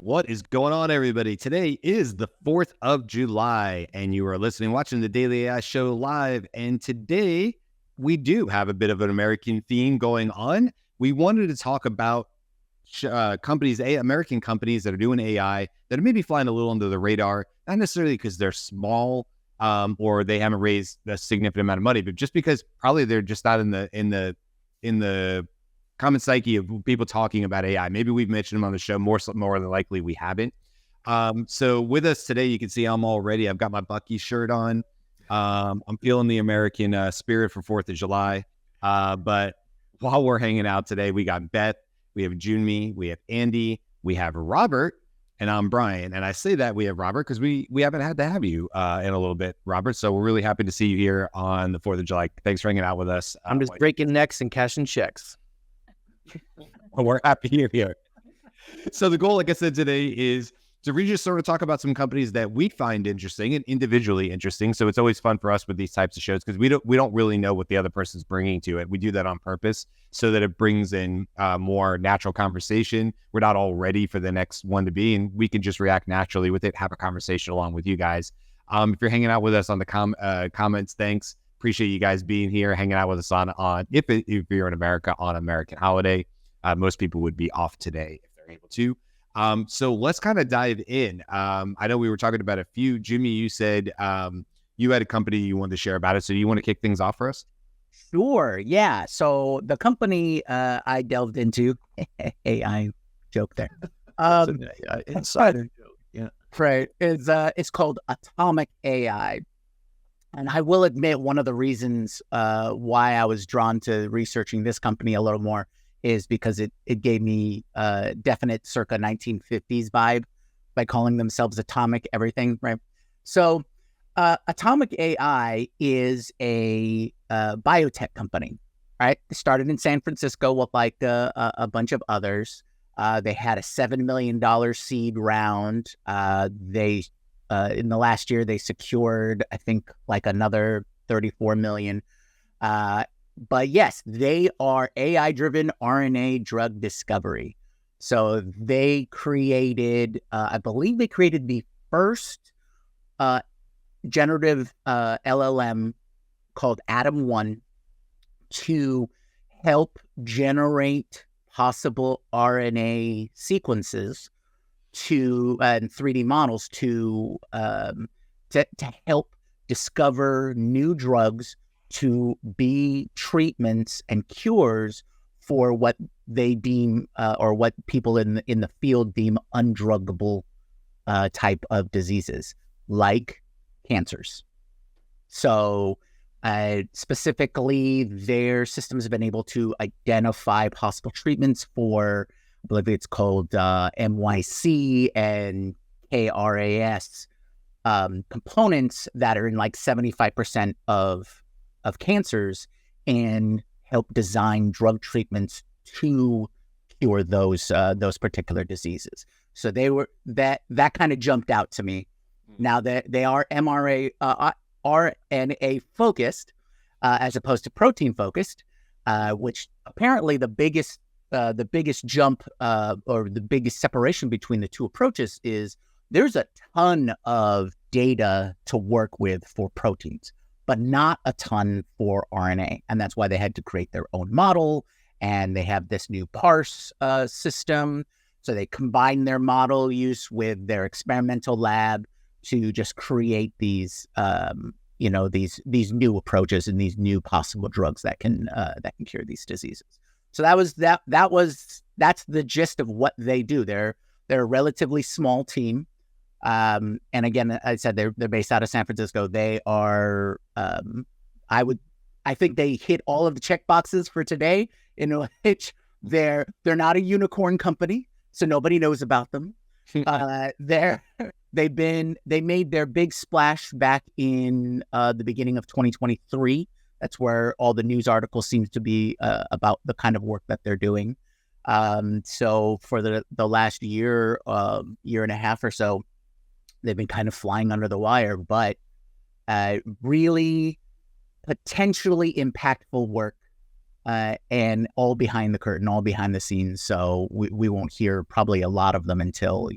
What is going on, everybody? Today is the 4th of July, and you are listening, watching the Daily AI Show live. And today we do have a bit of an American theme going on. We wanted to talk about American companies that are doing AI that are maybe flying a little under the radar, not necessarily because they're small or they haven't raised a significant amount of money, but just because probably they're just not in the common psyche of people talking about AI. Maybe we've mentioned them on the show, more than likely we haven't. So with us today, you can see I'm all ready. I've got my Bucky shirt on. I'm feeling the American spirit for 4th of July. But while we're hanging out today, we got Beth, we have Jyunmi, we have Andy, we have Robert, and I'm Brian. And I say that we have Robert because we haven't had to have you in a little bit, Robert. So we're really happy to see you here on the 4th of July. Thanks for hanging out with us. I'm just breaking necks and cashing checks. Well, we're happy you're here. So the goal, like I said today, is to really just sort of talk about some companies that we find interesting and individually interesting. So it's always fun for us with these types of shows because we don't really know what the other person's bringing to it. We do that on purpose so that it brings in more natural conversation. We're not all ready for the next one to be, and we can just react naturally with it, have a conversation along with you guys. If you're hanging out with us on the comments, thanks. Appreciate you guys being here, hanging out with us on if you're in America on American holiday. Most people would be off today if they're able to. So let's kind of dive in. I know we were talking about a few. Jyunmi, you said you had a company you wanted to share about it. So do you want to kick things off for us? Sure. Yeah. So the company I delved into, AI joke there. Insider joke. Yeah. Right. It's called atomicai. And I will admit one of the reasons why I was drawn to researching this company a little more is because it gave me a definite circa 1950s vibe by calling themselves atomic everything, right? So atomicai is a biotech company, right? They started in San Francisco with like a bunch of others. They had a $7 million seed round. In the last year, they secured, I think, like another 34 million. But yes, they are AI-driven RNA drug discovery. So they created, I believe they created the first generative LLM called Atom-1 to help generate possible RNA sequences and 3D models to help discover new drugs to be treatments and cures for what they deem or what people in the field deem undruggable type of diseases like cancers. So specifically, their systems have been able to identify possible treatments for, I believe it's called MYC and KRAS components that are in like 75% of cancers, and help design drug treatments to cure those particular diseases. So they were that kind of jumped out to me. Now that they are RNA focused as opposed to protein focused, which apparently the biggest jump or the biggest separation between the two approaches is there's a ton of data to work with for proteins, but not a ton for RNA. And that's why they had to create their own model, and they have this new parse system. So they combine their model use with their experimental lab to just create these these new approaches and these new possible drugs that can cure these diseases. So that's the gist of what they do. They're a relatively small team. And again, I said they're based out of San Francisco. They are, I think they hit all of the check boxes for today, in which they're not a unicorn company, so nobody knows about them. They made their big splash back in the beginning of 2023. That's where all the news articles seem to be about the kind of work that they're doing. So for the last year and a half or so, they've been kind of flying under the wire, but really potentially impactful work and all behind the curtain, all behind the scenes. So we won't hear probably a lot of them until,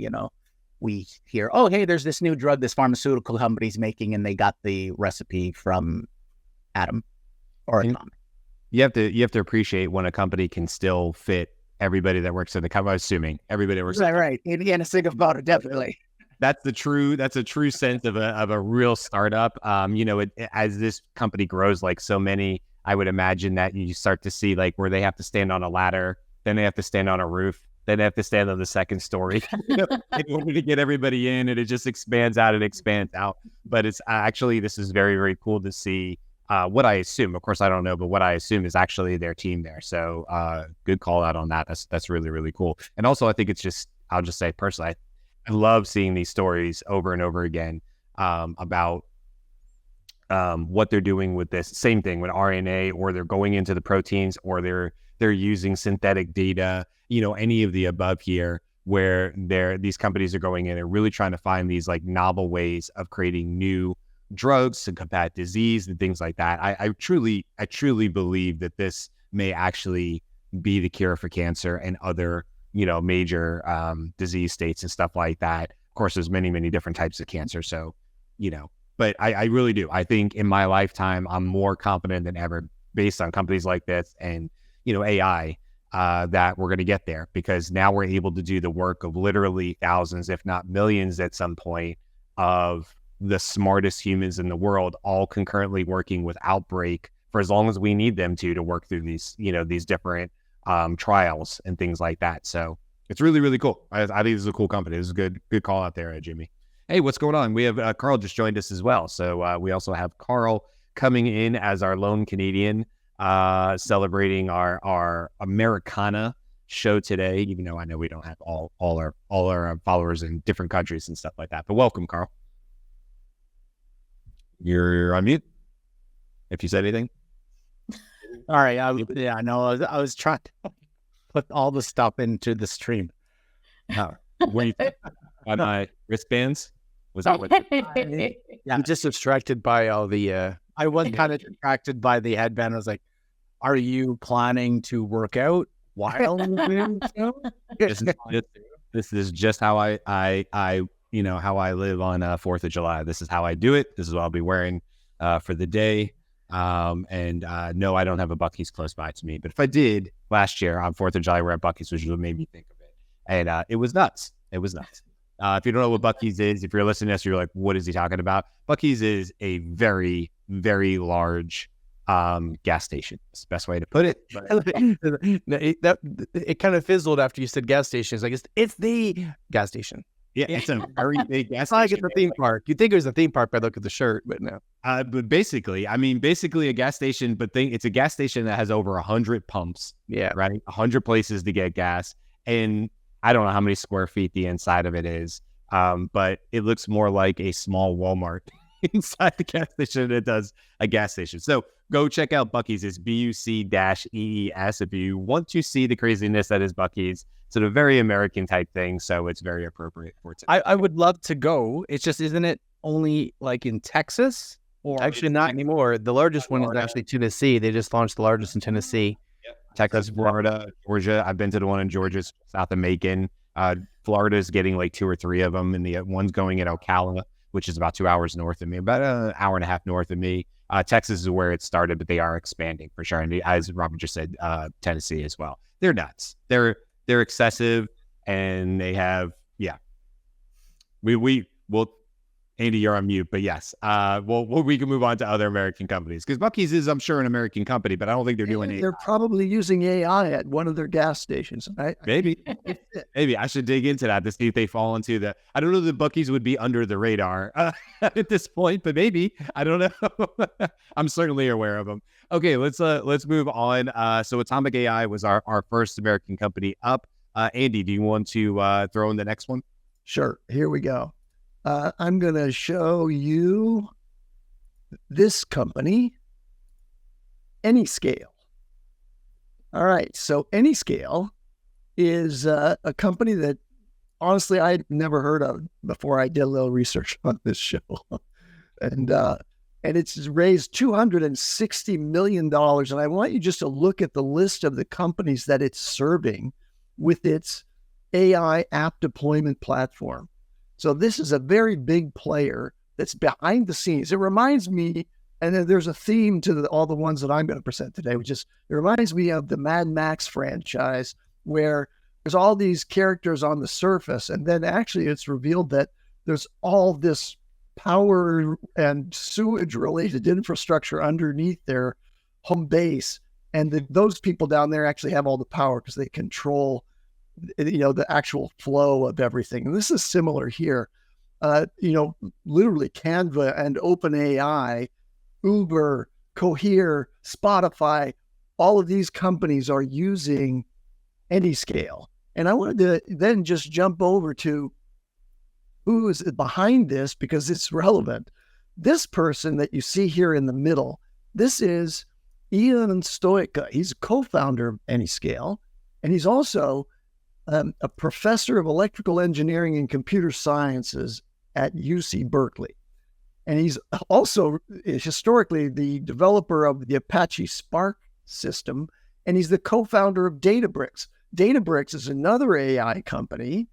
we hear, oh, hey, there's this new drug this pharmaceutical company's making, and they got the recipe from Atom or Atomic. You have to appreciate when a company can still fit everybody that works in the company. I'm assuming everybody that works. Right. Indiana Singapore, definitely. That's a true sense of a real startup. As this company grows, like so many, I would imagine that you start to see like where they have to stand on a ladder, then they have to stand on a roof, then they have to stand on the second story in order to get everybody in, and it just expands out and expands out. But it's actually, this is very, very cool to see. What I assume, of course, I don't know, but what I assume is actually their team there. So good call out on that. That's really, really cool. And also, I think it's just, I'll just say personally, I love seeing these stories over and over again about what they're doing with this same thing with RNA, or they're going into the proteins, or they're using synthetic data, any of the above here, where these companies are going in and really trying to find these like novel ways of creating new drugs to combat disease and things like that. I truly believe that this may actually be the cure for cancer and other, major disease states and stuff like that. Of course, there's many, many different types of cancer. So, but I really do. I think in my lifetime, I'm more confident than ever based on companies like this and, AI, that we're going to get there, because now we're able to do the work of literally thousands, if not millions at some point, of the smartest humans in the world, all concurrently working without break for as long as we need them to work through these, these different trials and things like that. So it's really, really cool. I think this is a cool company. This is a good call out there, Jyunmi. Hey, what's going on? We have Karl just joined us as well. So we also have Karl coming in as our lone Canadian, celebrating our Americana show today, even though I know we don't have all our followers in different countries and stuff like that. But welcome, Karl. You're on mute if you said anything. All right. I was trying to put all the stuff into the stream. Wait, on my wristbands? Was that what? I'm just distracted by all the. I was kind of distracted by the headband. I was like, "Are you planning to work out while doing so?" This is just how I how I live on 4th of July. This is how I do it. This is what I'll be wearing for the day. No, I don't have a Buc-ee's close by to me. But if I did last year on 4th of July, we're at Buc-ee's, which made me think of it. And it was nuts. It was nuts. If you don't know what Buc-ee's is, if you're listening to this, you're like, what is he talking about? Buc-ee's is a very, very large gas station. That's the best way to put it. It kind of fizzled after you said gas station. It's like, it's the gas station. Yeah, it's a very big gas station. Like it's a theme park. You'd think it was a theme park by the look of the shirt, but no. But basically a gas station, but it's a gas station that has over 100 pumps. Yeah. Right? 100 places to get gas. And I don't know how many square feet the inside of it is, but it looks more like a small Walmart inside the gas station than it does a gas station. So go check out Buc-ee's. It's BUC-EES if you want to see the craziness that is Buc-ee's. It's a very American type thing, so it's very appropriate for today. I would love to go. It's just, isn't it only like in Texas? Or actually not anymore. The largest one is actually Tennessee. They just launched the largest in Tennessee. Yep. Texas, Florida, Georgia. I've been to the one in Georgia, south of Macon. Florida is getting like 2 or 3 of them, and the one's going in Ocala, which is about 2 hours north of me, about an hour and a half north of me. Texas is where it started, but they are expanding for sure. And as Robert just said, Tennessee as well. They're nuts. They're excessive, and they have we'll Andy, you're on mute, but yes, we can move on to other American companies, because Buc-ee's is, I'm sure, an American company, but I don't think they're doing it. They're probably using AI at one of their gas stations. Maybe I should dig into that to see if they fall into the. I don't know that Buc-ee's would be under the radar at this point, but maybe, I don't know. I'm certainly aware of them. Okay, let's move on. So atomicai was our first American company up. Andy, do you want to throw in the next one? Sure. Here we go. I'm going to show you this company, AnyScale. All right. So AnyScale is a company that, honestly, I'd never heard of before I did a little research on this show. And and it's raised $260 million. And I want you just to look at the list of the companies that it's serving with its AI app deployment platform. So this is a very big player that's behind the scenes. It reminds me, and then there's a theme to all the ones that I'm going to present today, which is, it reminds me of the Mad Max franchise, where there's all these characters on the surface, and then actually it's revealed that there's all this power and sewage related infrastructure underneath their home base. And those people down there actually have all the power because they control, the actual flow of everything. And this is similar here. Literally Canva and OpenAI, Uber, Cohere, Spotify, all of these companies are using AnyScale. And I wanted to then just jump over to who is behind this, because it's relevant. This person that you see here in the middle, this is Ian Stoica. He's a co-founder of AnyScale, and he's also a professor of electrical engineering and computer sciences at UC Berkeley. And he's also historically the developer of the Apache Spark system, and he's the co-founder of Databricks. Databricks is another AI company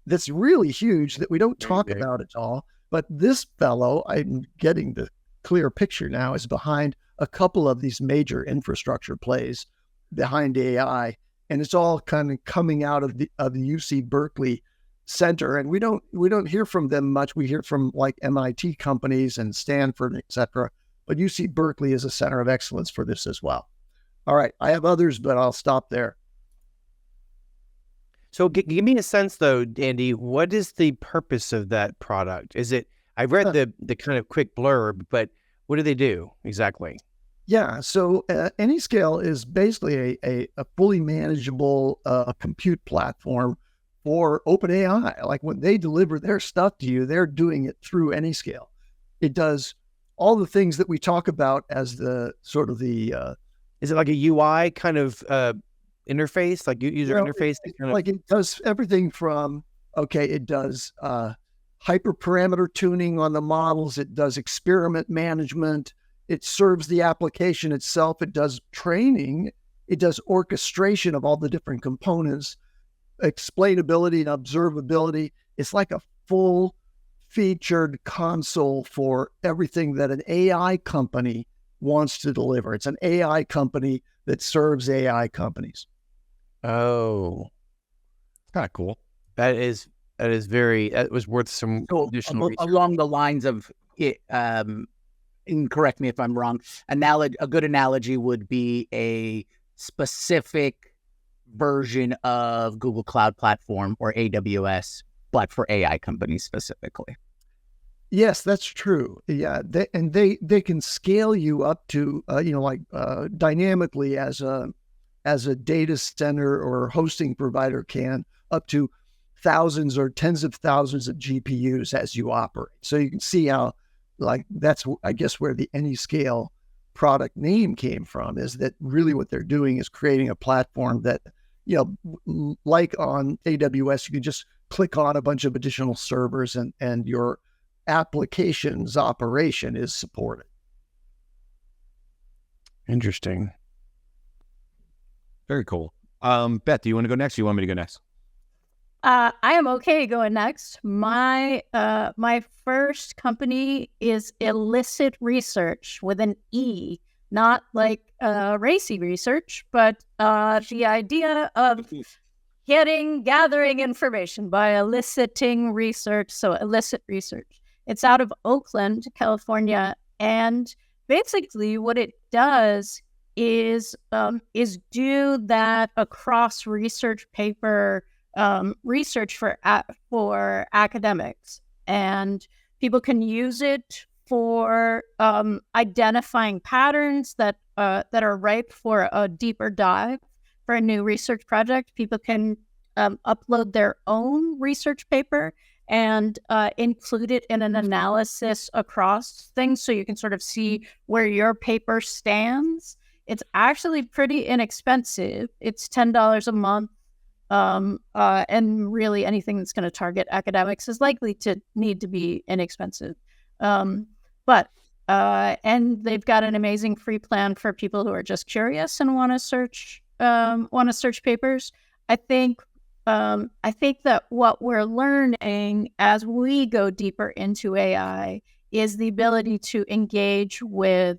that's really huge that we don't talk about at all. But this fellow, I'm getting the clear picture now, is behind a couple of these major infrastructure plays behind AI. And it's all kind of coming out of the UC Berkeley Center. And we don't hear from them much. We hear from like MIT companies and Stanford, et cetera. But UC Berkeley is a center of excellence for this as well. All right, I have others, but I'll stop there. So give me a sense though, Andy, what is the purpose of that product? Is it, I read the kind of quick blurb, but what do they do exactly? Yeah, so AnyScale is basically a fully manageable compute platform for OpenAI. Like when they deliver their stuff to you, they're doing it through AnyScale. It does all the things that we talk about as the sort of the... is it like a UI kind of interface, like user interface? Like it does everything from, it does hyperparameter tuning on the models. It does experiment management. It serves the application itself. It does training. It does orchestration of all the different components, explainability and observability. It's like a full featured console for everything that an AI company wants to deliver. It's an AI company that serves AI companies. Oh, kind of cool. That was worth some additional research. Along the lines of it, and correct me if I'm wrong, a good analogy would be a specific version of Google Cloud Platform or AWS, but for AI companies specifically. Yes, that's true. Yeah, they can scale you up to dynamically as a data center or hosting provider can, up to thousands or tens of thousands of GPUs as you operate. So you can see how, like, that's, I guess, where the AnyScale product name came from, is that really what they're doing is creating a platform that, like on AWS, you can just click on a bunch of additional servers and your application's operation is supported. Interesting. Very cool. Beth, do you want to go next? Or you want me to go next? I am okay going next. My first company is Elicit Research with an E, not like racy research, but the idea of gathering information by eliciting research. So Elicit Research. It's out of Oakland, California, and basically what it does is do that across research paper research for academics, and people can use it for identifying patterns that are ripe for a deeper dive for a new research project. People can upload their own research paper and include it in an analysis across things, so you can sort of see where your paper stands. It's actually pretty inexpensive. It's $10 a month. And really anything that's going to target academics is likely to need to be inexpensive. But And they've got an amazing free plan for people who are just curious and want to search papers. I think that what we're learning as we go deeper into AI is the ability to engage with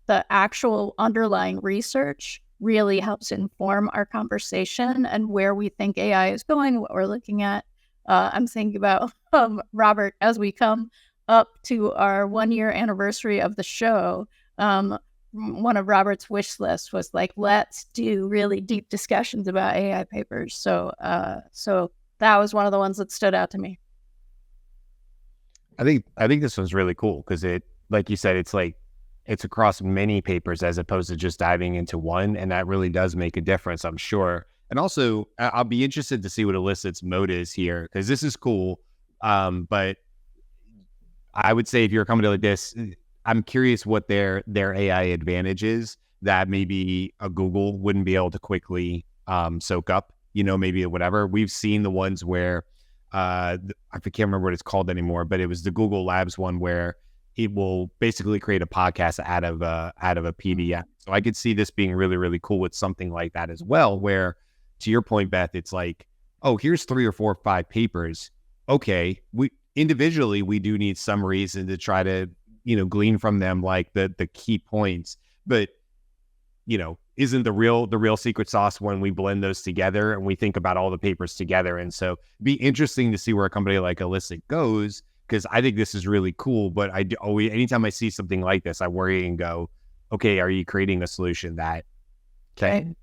the actual underlying research really helps inform our conversation and where we think AI is going, what we're looking at. I'm thinking about Robert, as we come up to our 1-year anniversary of the show, one of Robert's wish lists was like, let's do really deep discussions about AI papers. So that was one of the ones that stood out to me. I think this one's really cool because it, like you said, it's across many papers as opposed to just diving into one, and that really does make a difference, I'm sure. And also, I'll be interested to see what Elicit's mode is here because this is cool. But I would say if you're coming to like this, I'm curious what their AI advantage is that maybe a Google wouldn't be able to quickly soak up. Maybe whatever. We've seen the ones where I can't remember what it's called anymore, but it was the Google Labs one where it will basically create a podcast out of a PDF. So I could see this being really, really cool with something like that as well, where to your point, Beth, it's like, oh, here's 3 or 4 or 5 papers. Okay, we individually, we do need some reason to try to, glean from them like the key points, but isn't the real secret sauce when we blend those together and we think about all the papers together. And so it'd be interesting to see where a company like Elicit goes, because I think this is really cool. But anytime I see something like this, I worry and go, okay, are you creating a solution that can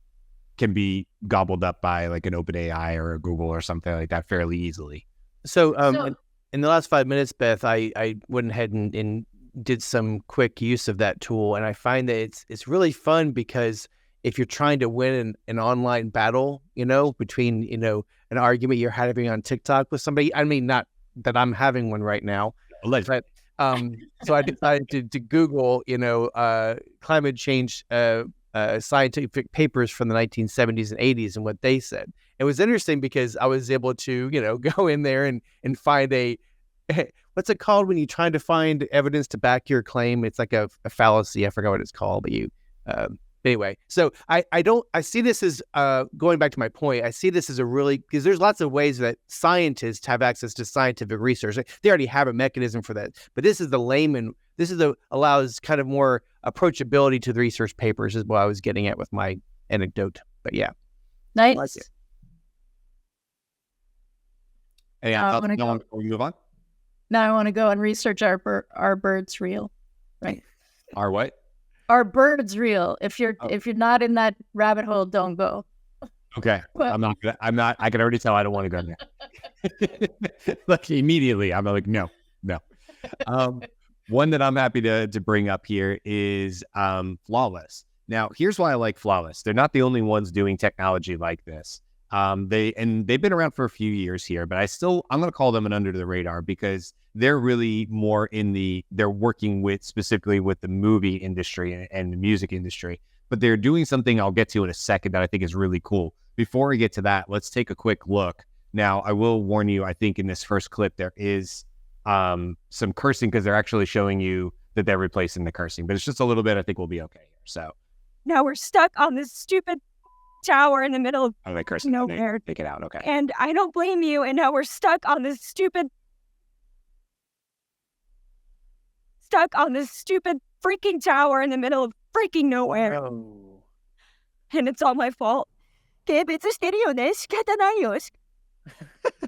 be gobbled up by like an OpenAI or a Google or something like that fairly easily? So in the last 5 minutes, Beth, I went ahead and did some quick use of that tool, and I find that it's really fun because if you're trying to win an online battle, between an argument you're having on TikTok with somebody, I mean, not that I'm having one right now, but so I decided to Google climate change scientific papers from the 1970s and 80s and what they said. It was interesting because I was able to go in there and find a what's it called when you're trying to find evidence to back your claim? It's like a fallacy. I forgot what it's called, but anyway. So I see this as going back to my point. I see this as because there's lots of ways that scientists have access to scientific research. They already have a mechanism for that, but this is the layman. Allows kind of more approachability to the research papers is what I was getting at with my anecdote. But yeah, nice. Like it. Hey, before we move on. Now I want to go and research our birds real, right? Our what? Our birds real. If you're not in that rabbit hole, don't go. Okay. Well, I'm not, I can already tell I don't want to go there. Like immediately, I'm like, no. One that I'm happy to bring up here is Flawless. Now, here's why I like Flawless. They're not the only ones doing technology like this. They've been around for a few years here, but I'm going to call them an under the radar because they're really more they're working specifically with the movie industry and the music industry, but they're doing something I'll get to in a second that I think is really cool. Before we get to that, let's take a quick look. Now, I will warn you, I think in this first clip, there is some cursing because they're actually showing you that they're replacing the cursing, but it's just a little bit. I think we'll be okay here. So now we're stuck on this stupid tower in the middle of cursing. nowhere. Take it out. Okay. And I don't blame you. And now we're stuck on this stupid freaking tower in the middle of freaking nowhere. Oh. And it's all my fault. Que veces querido,仕方ないよ.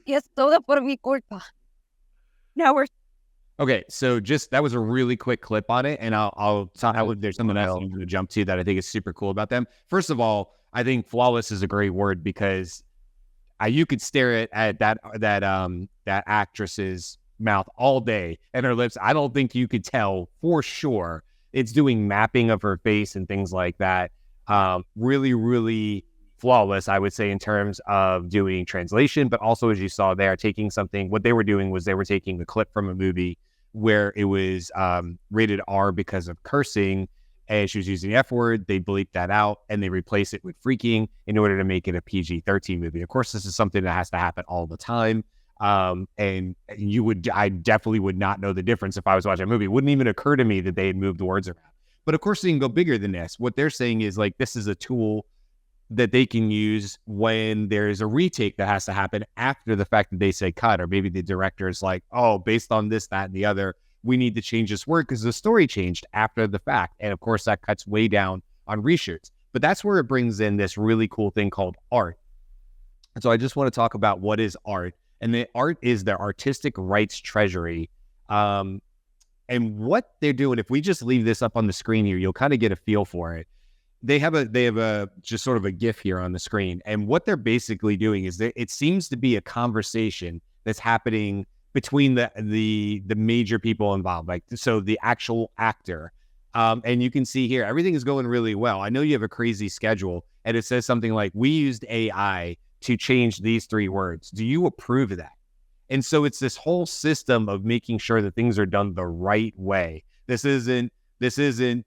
Yes, toda por mi culpa. Now we're Okay, so that was a really quick clip on it, and I'll tell how there's something else I'm going to jump to that I think is super cool about them. First of all, I think flawless is a great word because you could stare at that actress's mouth all day and her lips. I don't think you could tell for sure. It's doing mapping of her face and things like that. Really, really flawless, I would say, in terms of doing translation, but also, as you saw there, taking something. What they were doing was they were taking the clip from a movie where it was rated R because of cursing, and she was using the F word. They bleep that out and they replace it with freaking in order to make it a PG-13 movie. Of course, this is something that has to happen all the time. And I definitely would not know the difference if I was watching a movie. It wouldn't even occur to me that they had moved the words around. But of course, they can go bigger than this. What they're saying is like, this is a tool that they can use when there's a retake that has to happen after the fact that they say cut, or maybe the director is like, oh, based on this, that, and the other, we need to change this word because the story changed after the fact. And of course, that cuts way down on reshoots. But that's where it brings in this really cool thing called art. And so I just want to talk about what is art. And the art is their artistic rights treasury. And what they're doing, if we just leave this up on the screen here, you'll kind of get a feel for it. They have a just sort of a GIF here on the screen. And what they're basically doing is it seems to be a conversation that's happening between the major people involved, like, so the actual actor. And you can see here, everything is going really well. I know you have a crazy schedule, and it says something like, we used AI to change these 3 words. Do you approve of that? And so it's this whole system of making sure that things are done the right way. This isn't,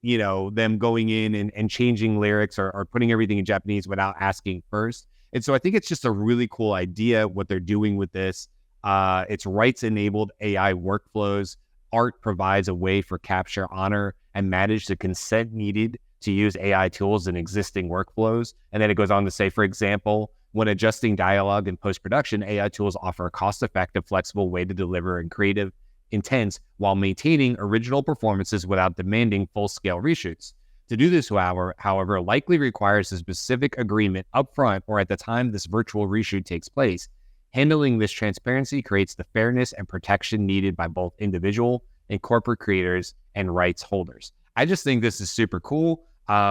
you know, them going in and changing lyrics or putting everything in Japanese without asking first. And so I think it's just a really cool idea what they're doing with this. It's rights-enabled AI workflows. Art provides a way for capture, honor, and manage the consent needed to use AI tools in existing workflows. And then it goes on to say, for example, when adjusting dialogue in post-production, AI tools offer a cost-effective, flexible way to deliver in creative intents while maintaining original performances without demanding full-scale reshoots. To do this, however, likely requires a specific agreement upfront or at the time this virtual reshoot takes place. Handling this transparency creates the fairness and protection needed by both individual and corporate creators and rights holders. I just think this is super cool.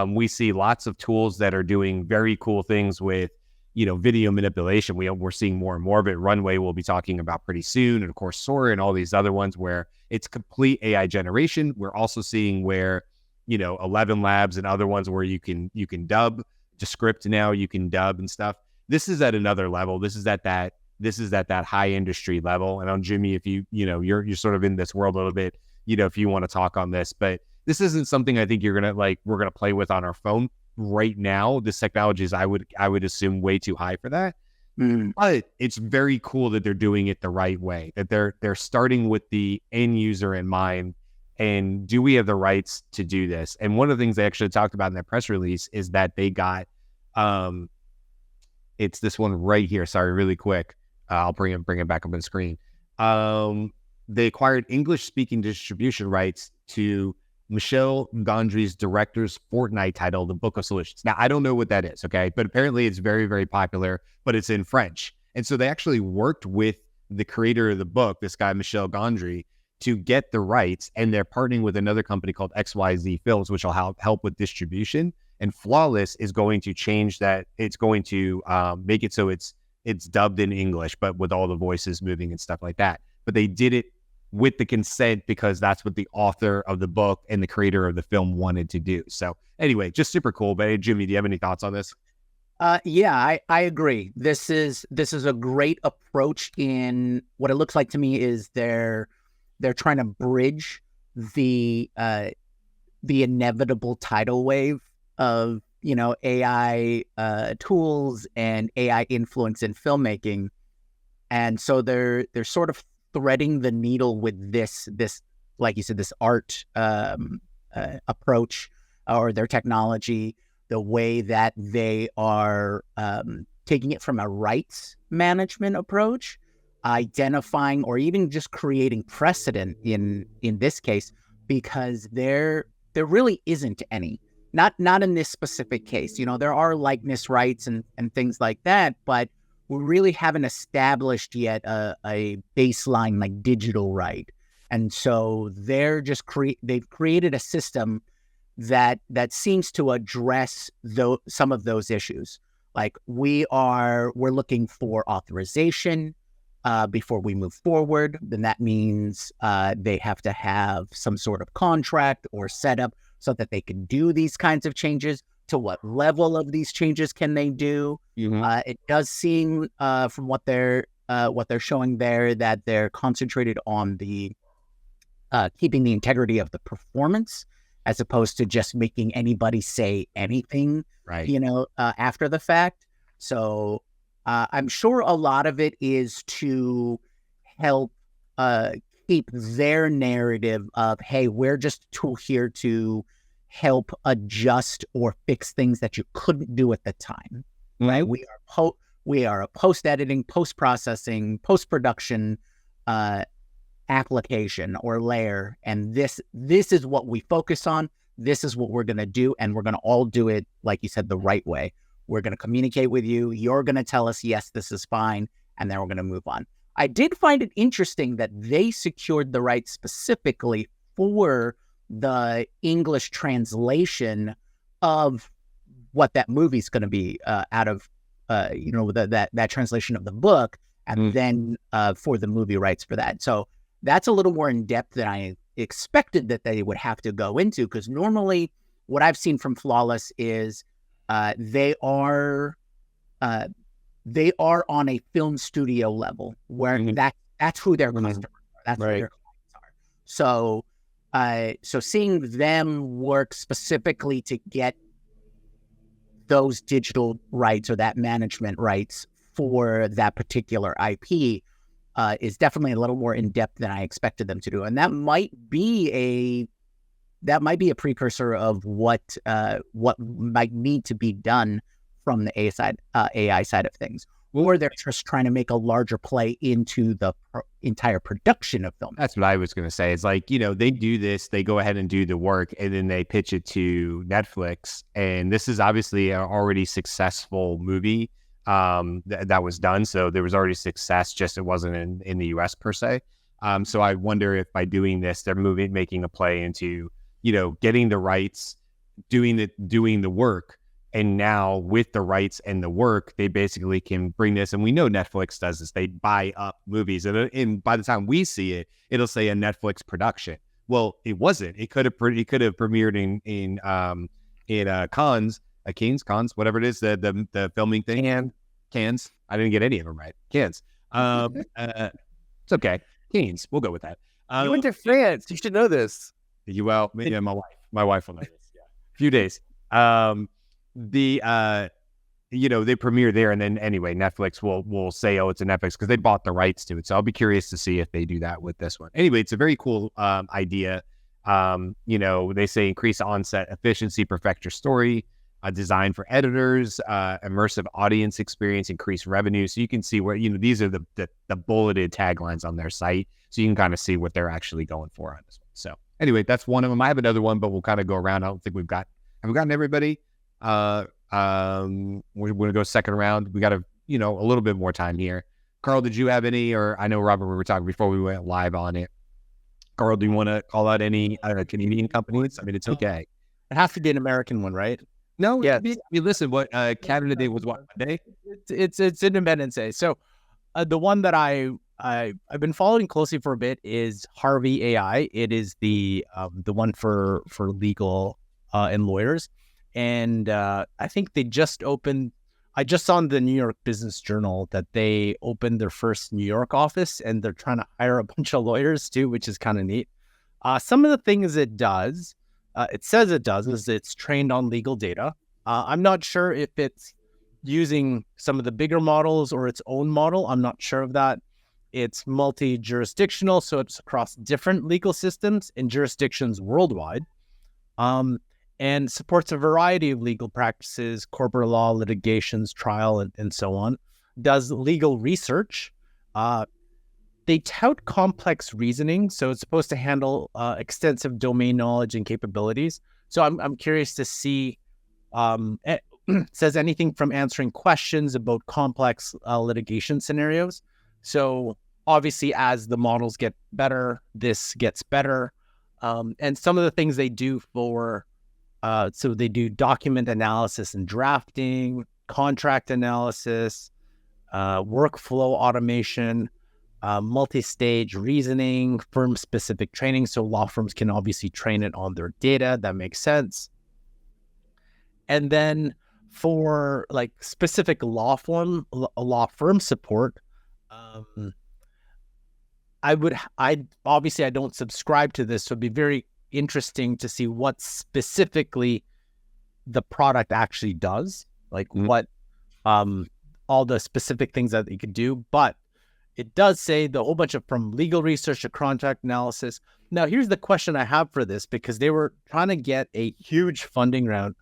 We see lots of tools that are doing very cool things with, you know, video manipulation. We're seeing more and more of it. Runway we'll be talking about pretty soon. And of course, Sora and all these other ones where it's complete AI generation. We're also seeing where, you know, 11 Labs and other ones where you can dub to script now, you can dub and stuff. This is at another level. This is at that high industry level. And on Jyunmi, if you're sort of in this world a little bit, you know, if you want to talk on this, but this isn't something I think we're going to play with on our phone right now. This technology is, I would assume, way too high for that. But it's very cool that they're doing it the right way, that they're starting with the end user in mind. And do we have the rights to do this? And one of the things they actually talked about in that press release is that they got, it's this one right here. Sorry, really quick. I'll bring it back up on the screen. They acquired English-speaking distribution rights to Michel Gondry's director's Fortnite title, The Book of Solutions. Now, I don't know what that is, okay? But apparently it's very, very popular, but it's in French. And so they actually worked with the creator of the book, this guy, Michel Gondry, to get the rights. And they're partnering with another company called XYZ Films, which will help with distribution. And Flawless is going to change that. It's going to make it so it's dubbed in English, but with all the voices moving and stuff like that. But they did it with the consent because that's what the author of the book and the creator of the film wanted to do. So anyway, just super cool. But hey, Jyunmi, do you have any thoughts on this? Yeah, I agree. This is a great approach. In what it looks like to me is they're trying to bridge the inevitable tidal wave of, you know, AI tools and AI influence in filmmaking. And so they're sort of threading the needle with this, like you said, this art approach or their technology, the way that they are taking it from a rights management approach, identifying or even just creating precedent in this case, because there really isn't any. Not in this specific case. You know, there are likeness rights and things like that, but we really haven't established yet a baseline like digital right. And so they're just they've created a system that seems to address some of those issues. Like we're looking for authorization before we move forward. Then that means they have to have some sort of contract or setup so that they can do these kinds of changes. To what level of these changes can they do? Mm-hmm. It does seem from what they're showing there that they're concentrated on the keeping the integrity of the performance as opposed to just making anybody say anything, right? You know, after the fact. So I'm sure a lot of it is to help keep their narrative of, hey, we're just a tool here to help adjust or fix things that you couldn't do at the time. Right? We are a post-editing, post-processing, post-production application or layer, and this is what we focus on. This is what we're going to do, and we're going to all do it, like you said, the right way. We're going to communicate with you. You're going to tell us, yes, this is fine, and then we're going to move on. I did find it interesting that they secured the rights specifically for the English translation of what that movie's going to be out of, that translation of the book, and then for the movie rights for that. So that's a little more in depth than I expected that they would have to go into, because normally what I've seen from Flawless is they are on a film studio level where that's who their customers are. That's who their clients are. So seeing them work specifically to get those digital rights or that management rights for that particular IP is definitely a little more in depth than I expected them to do, and that might be a precursor of what might need to be done from the AI side of things, or they're just trying to make a larger play into the entire production of film. That's what I was going to say. It's like, they do this, they go ahead and do the work, and then they pitch it to Netflix. And this is obviously an already successful movie that was done. So there was already success, just it wasn't in the US per se. So I wonder if by doing this, they're making a play into, getting the rights, doing the work. And now with the rights and the work, they basically can bring this. And we know Netflix does this. They buy up movies. And by the time we see it, it'll say a Netflix production. Well, it wasn't. It could have premiered in Cannes, whatever it is, the filming thing. Cannes. I didn't get any of them right. Cannes. It's okay. Cannes. We'll go with that. You went to France. You should know this. Well, maybe my wife will know this. Yeah. A few days. They premiere there, and then anyway, Netflix will say, oh, it's a Netflix, because they bought the rights to it. So I'll be curious to see if they do that with this one. Anyway, it's a very cool idea. They say increase onset efficiency, perfect your story, design for editors, immersive audience experience, increase revenue. So you can see where, these are the bulleted taglines on their site. So you can kind of see what they're actually going for on this one. So anyway, that's one of them. I have another one, but we'll kind of go around. I don't think have we gotten everybody? We're going to go second round. We got a little bit more time here. Karl, did you have any, or I know Robert, we were talking before we went live on it. Karl, do you want to call out any Canadian companies? I mean, it's okay. It has to be an American one, right? No, yeah. Listen, what Canada Day was what Monday? It's Independence Day. So the one that I've been following closely for a bit is harveyai. It is the one for legal and lawyers. And I think they just opened, I just saw in the New York Business Journal that they opened their first New York office, and they're trying to hire a bunch of lawyers too, which is kind of neat. Some of the things it does, is it's trained on legal data. I'm not sure if it's using some of the bigger models or its own model. I'm not sure of that. It's multi-jurisdictional, so it's across different legal systems and jurisdictions worldwide. And supports a variety of legal practices, corporate law, litigations, trial, and so on. Does legal research. They tout complex reasoning, so it's supposed to handle extensive domain knowledge and capabilities. So I'm curious to see, says anything from answering questions about complex litigation scenarios. So obviously, as the models get better, this gets better. And some of the things they do for so they do document analysis and drafting, contract analysis, workflow automation, multi-stage reasoning, firm-specific training. So law firms can obviously train it on their data. That makes sense. And then for like specific law firm support, I don't subscribe to this, so it'd be very interesting to see what specifically the product actually does, like what all the specific things that you could do, but it does say the whole bunch of from legal research to contract analysis. Now, here's the question I have for this, because they were trying to get a huge funding round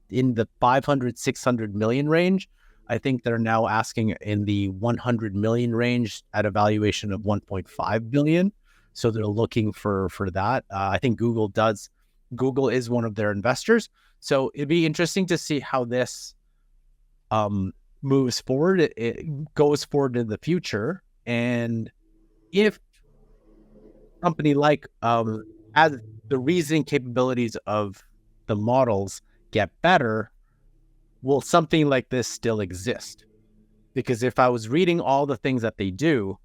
in the 500, 600 million range. I think they're now asking in the 100 million range at a valuation of 1.5 billion. So they're looking for that. I think Google is one of their investors. So it'd be interesting to see how this moves forward. It goes forward in the future. And if a company like as the reasoning capabilities of the models get better, will something like this still exist? Because if I was reading all the things that they do,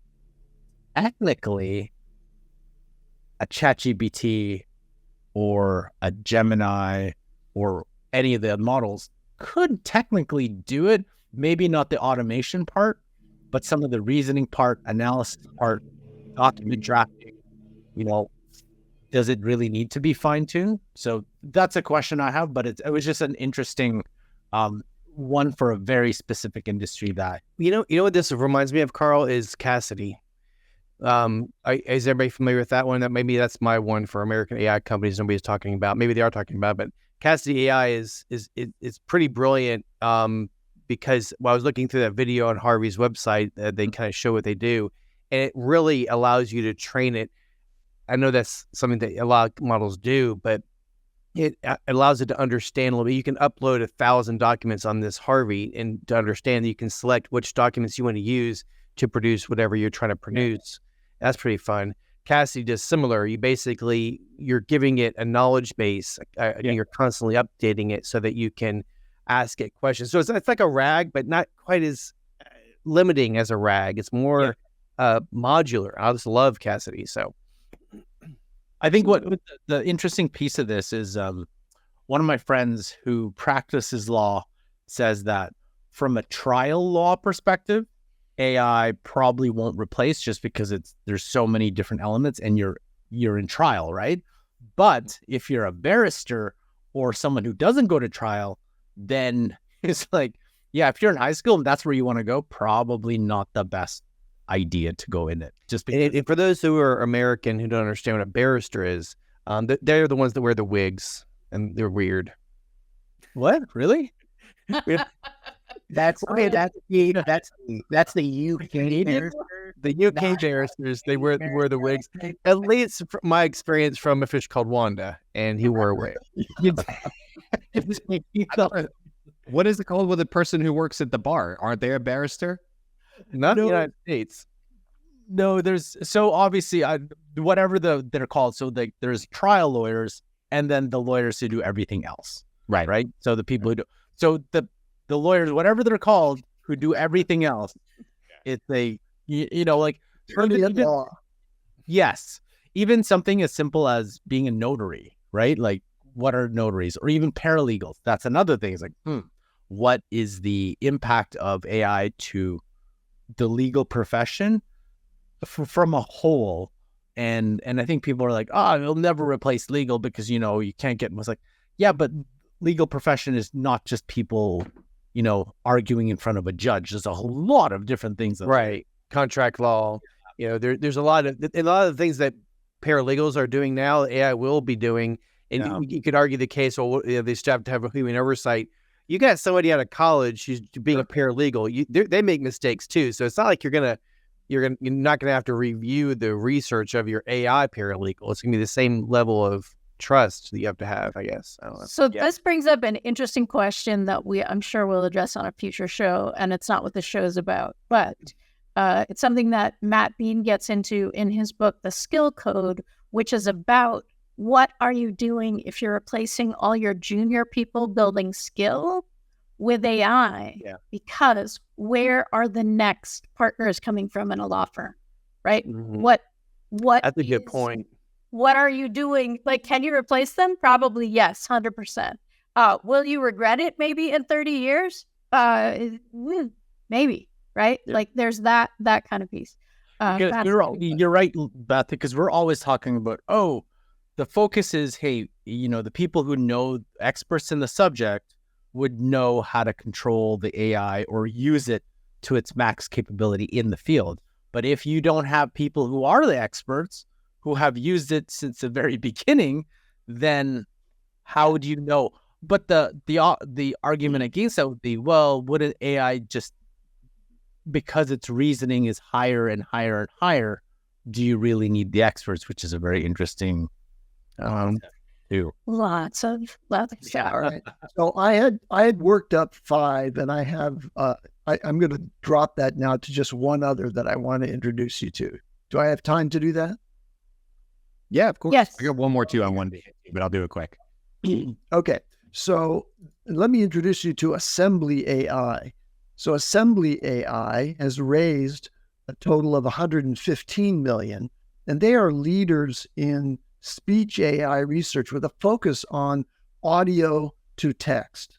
technically a ChatGPT or a Gemini or any of the models could technically do it. Maybe not the automation part, but some of the reasoning part, analysis part, document drafting, does it really need to be fine-tuned? So that's a question I have, but it was just an interesting one for a very specific industry that... You know what this reminds me of, Karl, is Cassidy. Is everybody familiar with that one? That's my one for American AI companies nobody's talking about. Maybe they are talking about, but Cassidy AI is pretty brilliant because while I was looking through that video on Harvey's website, they kind of show what they do, and it really allows you to train it. I know that's something that a lot of models do, but it allows it to understand a little bit. You can upload 1,000 documents on this Harvey, and to understand, you can select which documents you want to use to produce whatever you're trying to produce. That's pretty fun. Cassidy does similar. You're giving it a knowledge base. You're constantly updating it so that you can ask it questions. So it's like a RAG, but not quite as limiting as a RAG. It's more modular. I just love Cassidy. So I think what the interesting piece of this is one of my friends who practices law says that from a trial law perspective, AI probably won't replace, just because there's so many different elements and you're in trial, right? But if you're a barrister or someone who doesn't go to trial, then it's like, if you're in high school and that's where you want to go, probably not the best idea to go in it. Just because... and for those who are American who don't understand what a barrister is, they're the ones that wear the wigs, and they're weird. What? Really? That's the UK barrister. The UK barristers, they wear the wigs. At least from my experience from a fish called Wanda, and he wore a wig. What is it called with a person who works at the bar? Aren't they a barrister? Not in the United States. No, so obviously whatever they're called. So there's trial lawyers, and then the lawyers who do everything else. Right. So the people who do, so the lawyers, whatever they're called, who do everything else, it's like law. Yes, even something as simple as being a notary, right? Like, what are notaries, or even paralegals? That's another thing. It's like, what is the impact of AI to the legal profession from a whole? And I think people are like, it'll never replace legal because you can't get. It's like, but legal profession is not just people arguing in front of a judge. There's a whole lot of different things. Right. Contract law. There's a lot of things that paralegals are doing now, AI will be doing. And you could argue the case, they still have to have a human oversight. You got somebody out of college who's being a paralegal. They make mistakes too. So it's not like you're not gonna have to review the research of your AI paralegal. It's gonna be the same level of trust that you have to have, I guess. I don't know. So this brings up an interesting question that I'm sure we'll address on a future show, and it's not what the show is about, but it's something that Matt Bean gets into in his book, The Skill Code, which is about what are you doing if you're replacing all your junior people building skill with AI? Yeah. Because where are the next partners coming from in a law firm, right? Mm-hmm. What? That's a good point. What are you doing? Like, can you replace them? Probably yes, 100%. Will you regret it maybe in 30 years? Maybe, right? Yeah. Like, there's that kind of piece. You're right, Beth, because we're always talking about, the focus is, hey, the people who know experts in the subject would know how to control the AI or use it to its max capability in the field. But if you don't have people who are the experts, who have used it since the very beginning, then how would you know? But the argument against that would be, well, wouldn't AI just, because its reasoning is higher and higher and higher, do you really need the experts? Which is a very interesting too. Lots of stuff. All right. So I had worked up 5, and I have I'm going to drop that now to just one other that I want to introduce you to. Do I have time to do that? Yeah, of course. Yes. I got one more too on one day, but I'll do it quick. Okay. So let me introduce you to assemblyai. So assemblyai has raised a total of 115 million, and they are leaders in speech AI research with a focus on audio to text.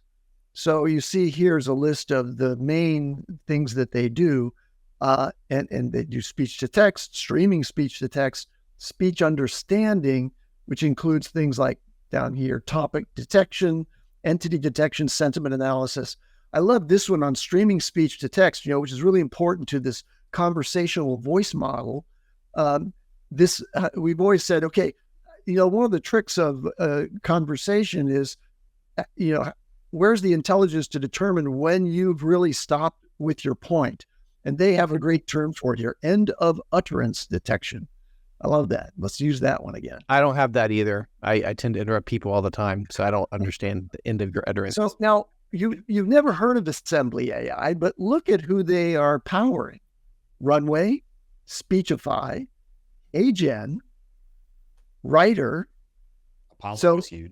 So you see here's a list of the main things that they do, and they do speech to text, streaming speech to text, speech understanding, which includes things like down here, topic detection, entity detection, sentiment analysis. I love this one on streaming speech to text, which is really important to this conversational voice model. We've always said, okay, one of the tricks of conversation is, where's the intelligence to determine when you've really stopped with your point? And they have a great term for it here, end of utterance detection. I love that. Let's use that one again. I don't have that either. I tend to interrupt people all the time, so I don't understand the end of your utterance. So now you've never heard of assemblyai, but look at who they are powering: Runway, Speechify, Agen, Writer. Apollo So huge.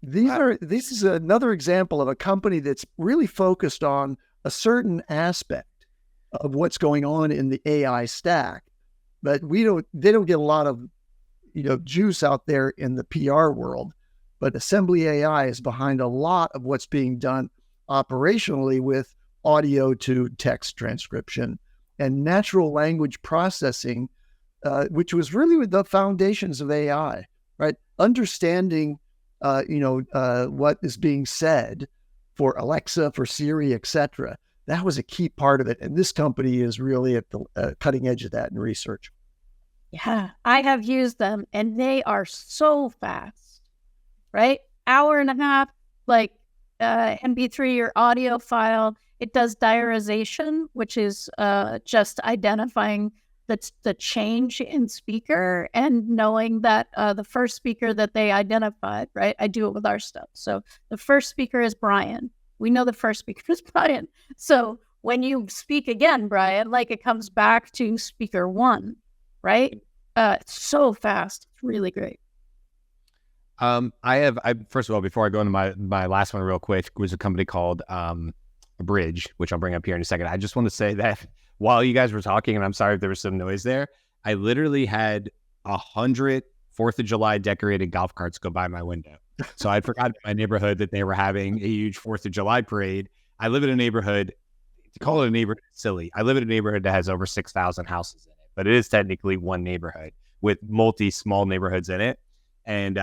this is another example of a company that's really focused on a certain aspect of what's going on in the AI stack. But they don't get a lot of, juice out there in the PR world. But assemblyai is behind a lot of what's being done operationally with audio to text transcription and natural language processing, which was really the foundations of AI, right? Understanding, what is being said for Alexa, for Siri, etc. That was a key part of it. And this company is really at the cutting edge of that in research. Yeah, I have used them, and they are so fast, right? Hour and a half, like MP3 or audio file. It does diarization, which is just identifying the change in speaker and knowing that the first speaker that they identified, right? I do it with our stuff. So the first speaker is Brian. We know the first speaker is Brian. So when you speak again, Brian, like it comes back to speaker 1, right? It's so fast. It's really great. First of all, before I go into my last one real quick, was a company called Abridge, which I'll bring up here in a second. I just want to say that while you guys were talking, and I'm sorry if there was some noise there, I literally had 100 4th of July decorated golf carts go by my window. So I'd forgotten in my neighborhood that they were having a huge 4th of July parade. I live in a neighborhood, to call it a neighborhood is silly. I live in a neighborhood that has over 6,000 houses in it, but it is technically one neighborhood with small neighborhoods in it. And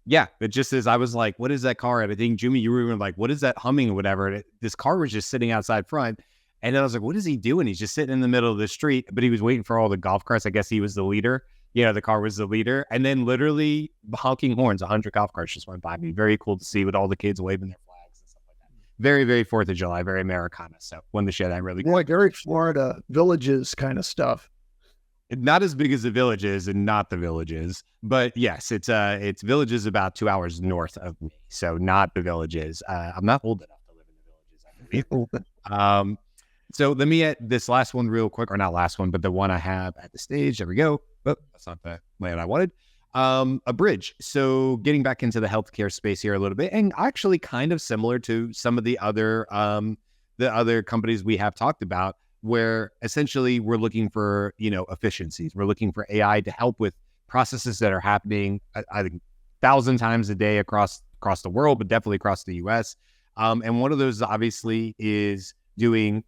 it just is. I was like, what is that car? And I think, Jyunmi, you were even like, what is that humming or whatever? And this car was just sitting outside front. And then I was like, what is he doing? He's just sitting in the middle of the street, but he was waiting for all the golf carts. I guess he was the leader. The car was the leader. And then literally honking horns, 100 golf carts just went by me. Very cool to see with all the kids waving their flags and stuff like that. Very, very 4th of July, very Americana. So when the shit, I really Boy, very Florida Villages kind of stuff. Not as big as the Villages and not the Villages, but yes, it's Villages about 2 hours north of me. So not the Villages. I'm not old enough to live in the Villages, I believe. So let me get this last one real quick, or not last one, but the one I have at the stage. There we go. Oh, that's not the layout I wanted. Abridge. So getting back into the healthcare space here a little bit, and actually kind of similar to some of the other companies we have talked about, where essentially we're looking for, efficiencies. We're looking for AI to help with processes that are happening, I think, 1,000 times a day across the world, but definitely across the US. And one of those obviously is doing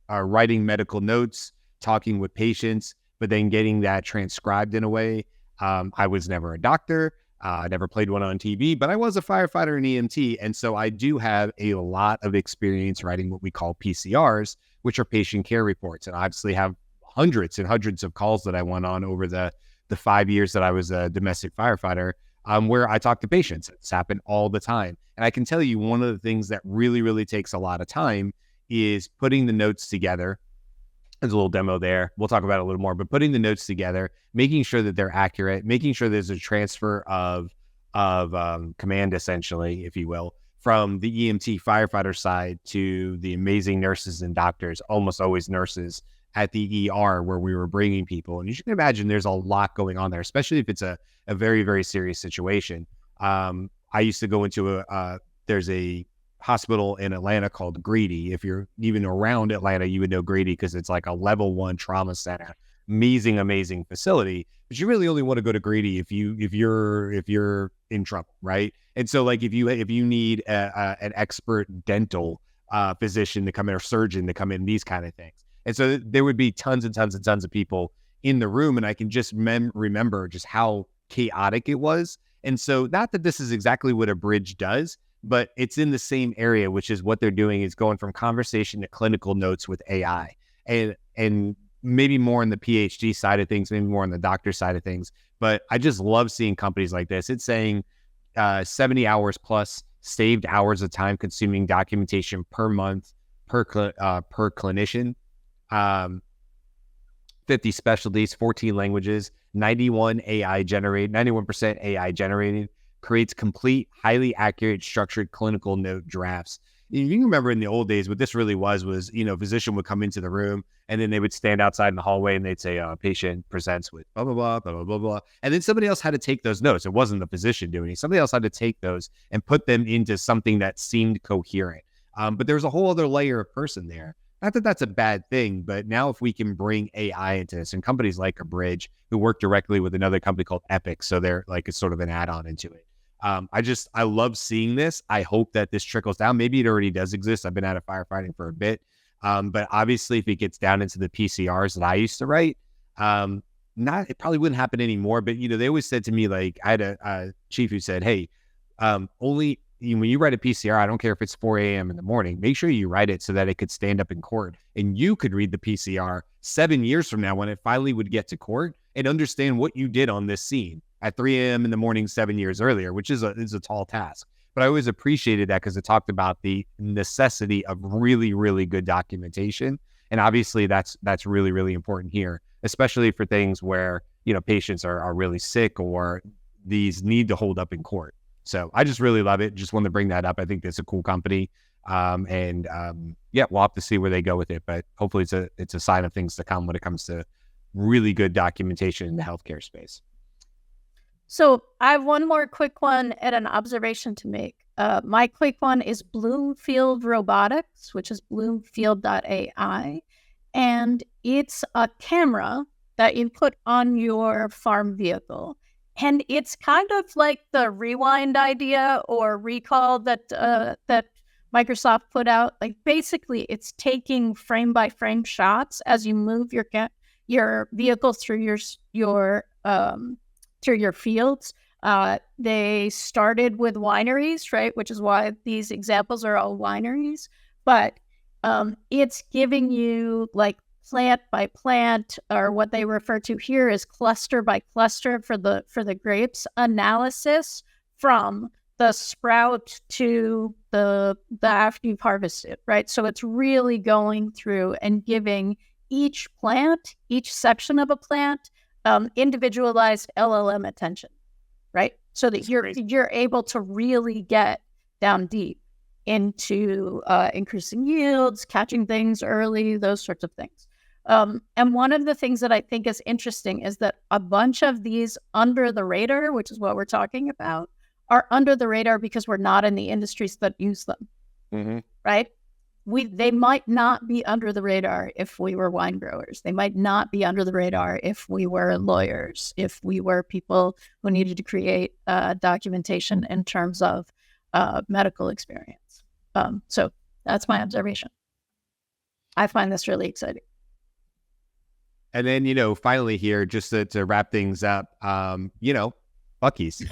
writing medical notes, talking with patients, but then getting that transcribed in a way. I was never a doctor, I never played one on TV, but I was a firefighter and EMT. And so I do have a lot of experience writing what we call PCRs, which are patient care reports. And I obviously have hundreds and hundreds of calls that I went on over the 5 years that I was a domestic firefighter, where I talk to patients. It's happened all the time. And I can tell you one of the things that really, really takes a lot of time is putting the notes together. There's a little demo there. We'll talk about it a little more, but putting the notes together, making sure that they're accurate, making sure there's a transfer of command, essentially, if you will, from the EMT firefighter side to the amazing nurses and doctors, almost always nurses at the ER where we were bringing people. And you can imagine there's a lot going on there, especially if it's a very, very serious situation. I used to go into there's a hospital in Atlanta called Grady. If you're even around Atlanta, you would know Grady because it's like a level 1 trauma center. Amazing facility. But you really only want to go to Grady if you're in trouble, right? And so like if you need an expert dental physician to come in or surgeon to come in, these kind of things. And so there would be tons and tons and tons of people in the room. And I can just remember just how chaotic it was. And so not that this is exactly what Abridge does, but it's in the same area, which is what they're doing is going from conversation to clinical notes with AI, and maybe more on the PhD side of things, maybe more on the doctor side of things. But I just love seeing companies like this. It's saying 70 hours plus saved hours of time consuming documentation per month per clinician, 50 specialties, 14 languages, 91% AI generated. Creates complete, highly accurate, structured clinical note drafts. You can remember in the old days, what this really was, a physician would come into the room and then they would stand outside in the hallway and they'd say, patient presents with blah, blah, blah, blah, blah, blah, blah. And then somebody else had to take those notes. It wasn't the physician doing it. Somebody else had to take those and put them into something that seemed coherent. But there's a whole other layer of person there. Not that that's a bad thing, but now if we can bring AI into this, and companies like Abridge, who work directly with another company called Epic, so they're like it's sort of an add-on into it. I love seeing this. I hope that this trickles down. Maybe it already does exist. I've been out of firefighting for a bit. But obviously if it gets down into the PCRs that I used to write, it probably wouldn't happen anymore. But, they always said to me, like, I had a chief who said, hey, when you write a PCR, I don't care if it's 4 a.m. in the morning, make sure you write it so that it could stand up in court and you could read the PCR 7 years from now when it finally would get to court and understand what you did on this scene at 3 a.m. in the morning 7 years earlier, which is a tall task. But I always appreciated that because it talked about the necessity of really, really good documentation. And obviously that's really, really important here, especially for things where, patients are really sick or these need to hold up in court. So I just really love it. Just wanted to bring that up. I think it's a cool company. We'll have to see where they go with it, but hopefully it's a sign of things to come when it comes to really good documentation in the healthcare space. So I have one more quick one and an observation to make. My quick one is Bloomfield Robotics, which is bloomfield.ai. And it's a camera that you put on your farm vehicle. And it's kind of like the rewind idea or recall that Microsoft put out. Like basically it's taking frame by frame shots as you move your vehicle through your fields. They started with wineries, right? Which is why these examples are all wineries. But it's giving you like plant by plant, or what they refer to here as cluster by cluster for the grapes analysis from the sprout to the after you've harvested, right? So it's really going through and giving each section of a plant individualized LLM attention, right? So that you're able to really get down deep into increasing yields, catching things early, those sorts of things. And one of the things that I think is interesting is that a bunch of these under the radar, which is what we're talking about, are under the radar because we're not in the industries that use them, right? They might not be under the radar if we were wine growers. They might not be under the radar if we were lawyers, if we were people who needed to create documentation in terms of medical experience. So that's my observation. I find this really exciting. And then, finally here, just to wrap things up, Buc-ee's.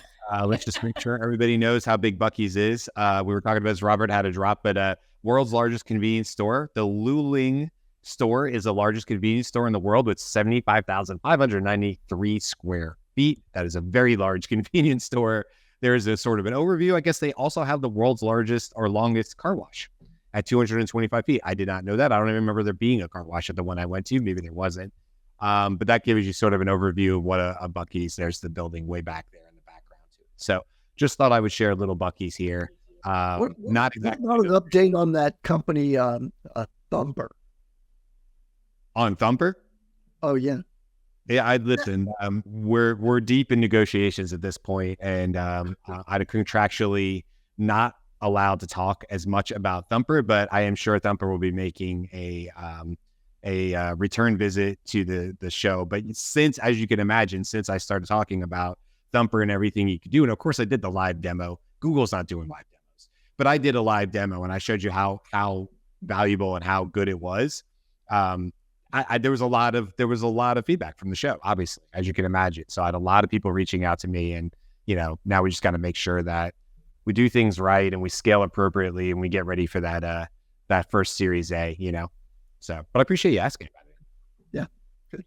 Let's just make sure everybody knows how big Buc-ee's is. We were talking about this, Robert had a drop, but world's largest convenience store. The Luling store is the largest convenience store in the world with 75,593 square feet. That is a very large convenience store. There's a sort of an overview. I guess they also have the world's largest or longest car wash at 225 feet. I did not know that. I don't even remember there being a car wash at the one I went to. Maybe there wasn't. But that gives you sort of an overview of what a Buc-ee's. There's the building way back there in the background too. So just thought I would share a little Buc-ee's here. Not exactly Not an update on that company, Thumper. On Thumper. Oh yeah. Yeah, I'd listen. We're deep in negotiations at this point, and I'm contractually not allowed to talk as much about Thumper, but I am sure Thumper will be making a return visit to the show. But since, as you can imagine, since I started talking about Thumper and everything you could do, and of course I did the live demo. Google's not doing live demos, but I did a live demo and I showed you how valuable and how good it was. There was a lot of feedback from the show, obviously, as you can imagine. So I had a lot of people reaching out to me, and now we just got to make sure that we do things right and we scale appropriately and we get ready for that first Series A. So, but I appreciate you asking about it. Yeah, good.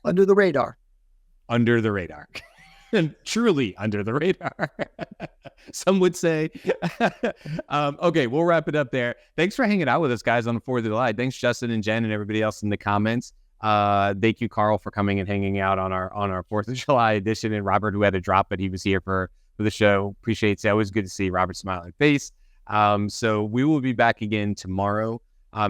Under the radar. Under the radar. And truly under the radar, some would say. Okay, we'll wrap it up there. Thanks for hanging out with us, guys, on the 4th of July. Thanks, Justin and Jen and everybody else in the comments. Thank you, Karl, for coming and hanging out on our 4th of July edition, and Robert, who had a drop, but he was here for the show. Appreciate it. Always good to see Robert's smiling face. So we will be back again tomorrow.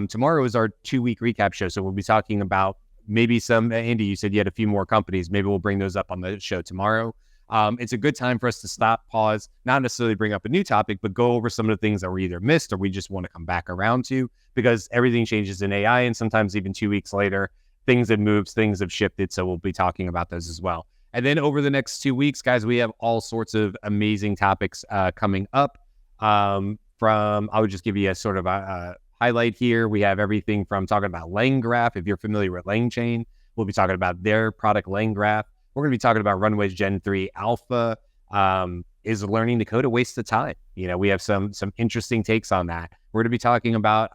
Tomorrow is our 2-week recap show, so we'll be talking about maybe some, Andy, you said you had a few more companies. Maybe we'll bring those up on the show tomorrow. It's a good time for us to stop, pause, not necessarily bring up a new topic, but go over some of the things that were either missed or we just want to come back around to, because everything changes in AI, and sometimes even 2 weeks later, things have moved, things have shifted. So we'll be talking about those as well. And then over the next 2 weeks, guys, we have all sorts of amazing topics coming up. I would just give you a sort of a highlight here. We have everything from talking about LangGraph. If you're familiar with LangChain, we'll be talking about their product LangGraph. We're going to be talking about Runway's Gen 3 Alpha. Is learning to code a waste of time? We have some interesting takes on that. We're going to be talking about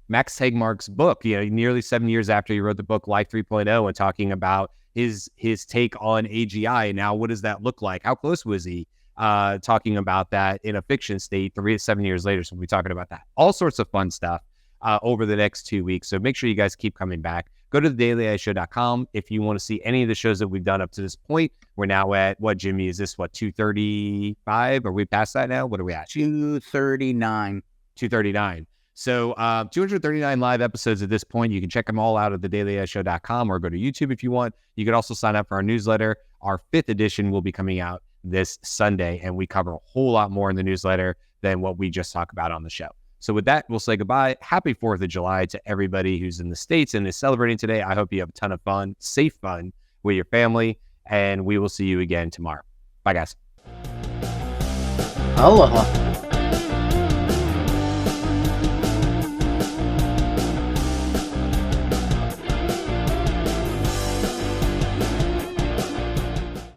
Max Tegmark's book, nearly 7 years after he wrote the book Life 3.0, and talking about his take on AGI. Now, what does that look like? How close was he? Talking about that in a fiction state 3 to 7 years later. So we'll be talking about that. All sorts of fun stuff over the next 2 weeks. So make sure you guys keep coming back. Go to thedailyishow.com if you want to see any of the shows that we've done up to this point. We're now at, Jimmy, is this 235? Are we past that now? What are we at? 239. 239. So 239 live episodes at this point. You can check them all out at thedailyishow.com or go to YouTube if you want. You can also sign up for our newsletter. Our 5th edition will be coming out this Sunday, and we cover a whole lot more in the newsletter than what we just talked about on the show. So with that, we'll say goodbye. Happy 4th of July to everybody who's in the States and is celebrating today. I hope you have a ton of fun, safe fun with your family, and we will see you again tomorrow. Bye, guys. Aloha.